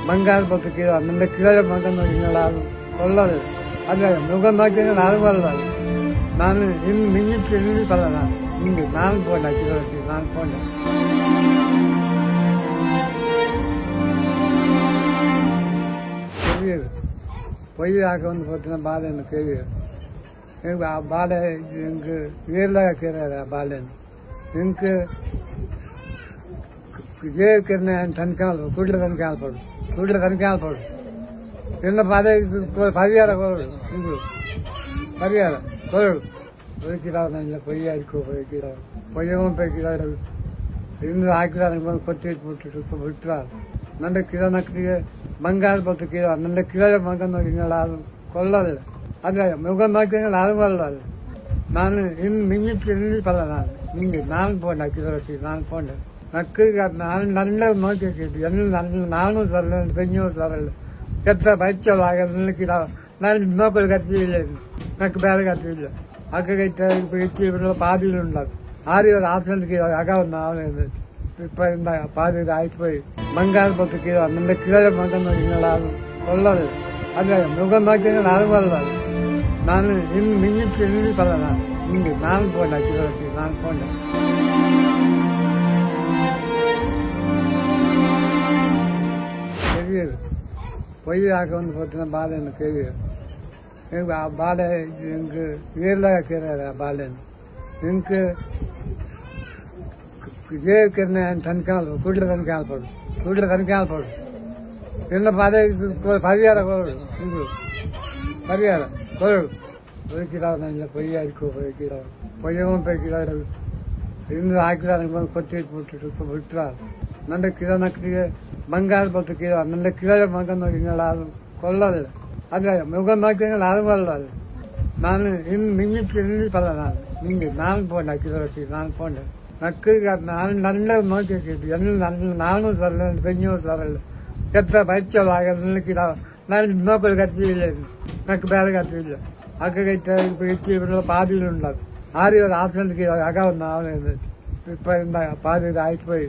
ಬಂಗಾರಪತ್ರಕ್ಕೆ ನನ್ನ ಕೇಳ ಮಗನ ನಾನು ಕೊಲ್ಲೋದು ಅದೇ ಮುಗ ನೋಕಿ ನಾನು ಕೊಲ್ಲೋದು ನಾನು ಇನ್ನು ಮಿಂಗಿಲ್ಲ ನಾನು ಹಿಂಗೆ ನಾನು ಕೊಂಡ ಕಿಲೋಟಿ ನಾನು ಕೊಂಡ பொய் ஆக்க வந்து பார்த்தீங்கன்னா பாலன் கேள்வி எனக்கு பால எனக்கு வேலாக கேட்கிறாரு பாலன் எனக்கு கேட்கிறேன் தனிக்கால் கூட்டில் தனிக்கால் போடும் கூட்டில் தனிக்கால் போடும் என்ன பாதை பரிகாரம் போடும் உங்களுக்கு பரிகாரம் போடும் போய்க்கிறார் இல்லை பொய்யா இருக்கோ போய்க்கிறார் பொய்யவும் போய்க்கிறார் இருந்து ஆக்கிறாரு கொத்தி போட்டுட்டு விட்டுறாரு ನನ್ನ ಕಿರಣಕ್ಕೆ ಬಂಗಾರ ಬದುಕಿ ನನ್ನ ಕಿರ ಮಗನ ನಾನು ಕೊಲ್ಲೋದು ಅದೇ ಮುಗ ನೋಕಿ ನಾನು ಕೊಲ್ಲೋದು ನಾನು ಇನ್ನು ಮಿಂಗಿಲ್ಲ ನಾನು ಹಿಂಗೆ ನಾನು ಪೋಂಡ ಕಿರೊಟ್ಟಿ ನಾನು ಪೋಂಡ ನಕ್ಕು ನಾನು ನನ್ನ ನೋಕಿದ್ದು ಎಲ್ಲ ನಾನು ಸರಲ್ಲ ಬೆಂಜೂ ಸರಲ್ಲ ಕೆತ್ತ ಬಚ್ಚಲ್ಲ ಆಗ ನಿಲ್ಲಕ್ಕಿಲ್ಲ ನಾನು ನೋಕಲು ಕತ್ತಿಲ್ಲ ನಕ್ಕು ಬೇರೆ ಕತ್ತಿಲ್ಲ ಅಕ್ಕ பாதியில் ஆரி ஒரு ஆப்ஷனுக்கு அகா வந்து இப்ப இந்த பாதி ஆயிப்போய் ಬಂಗಾರಪತ್ರಕ್ಕೆ ನನ್ನ ಕೇಳ ಮಗನ ನಾನು ಕೊಲ್ಲೋದು ಅದೇ ಮುಗ ನೋಕಿ ನಾನು ಕೊಲ್ಲೋದು ನಾನು ಇನ್ನು ಮಿಂಗಿಲ್ಲ ನಾನು ಹಿಂಗೆ ನಾನು ಪೋಂಡ ಕಿರೊಟ್ಟಿ ನಾನು ಪೋಂಡ தெரியுது பொய் ஆக்க வந்து பார்த்தீங்கன்னா பாலன் கேள்வி எனக்கு பால எனக்கு வேலாக கேட்கிறாரு பாலன் எனக்கு கேட்கிறேன் தனிக்கால் கூட்டில் தனிக்கால் போடும் கூட்டில் தனிக்கால் போடும் என்ன பாதை பரிகாரம் போடும் உங்களுக்கு பரிகாரம் போடும் போய்க்கிறார் இல்லை பொய்யா இருக்கோ போய்க்கிறார் பொய்யவும் போய்க்கிறார் இருந்து ஆக்கிறாரு கொத்தி போட்டுட்டு விட்டுறாரு ನನ್ನ ಕಿರಣಕ್ಕೆ ಬಂಗಾರ ಬದುಕಿ ನನ್ನ ಕಿರ ಮಗನ ನಾನು ಕೊಲ್ಲೋದು ಅದೇ ಮುಗ ನೋಕಿ ನಾನು ಕೊಲ್ಲೋದು ನಾನು ಇನ್ನು ಮಿಂಗಿಲ್ಲ ನಾನು ಹಿಂಗೆ ನಾನು ಪೋಂಡ ಕಿರೊಟ್ಟಿ ನಾನು ಪೋಂಡ ನಕ್ಕು ನಾನು ನನ್ನ ನೋಕಿದ್ದು ಎಲ್ಲ ನಾನು ಸರಲ್ಲ ಬೆಂಜೂ ಸರಲ್ಲ ಕೆತ್ತ ಬಚ್ಚಲ್ಲ ಆಗ ನಿಲ್ಲಕ್ಕಿಲ್ಲ ನಾನು ನೋಕಲು ಕತ್ತಿಲ್ಲ ನಕ್ಕು ಬೇರೆ ಕತ್ತಿಲ್ಲ ಅಕ್ಕ பாதியில் ஆரி ஒரு ஆப்ஷனுக்கு அகா வந்து இப்ப இந்த பாதி ஆயிட்டு போய்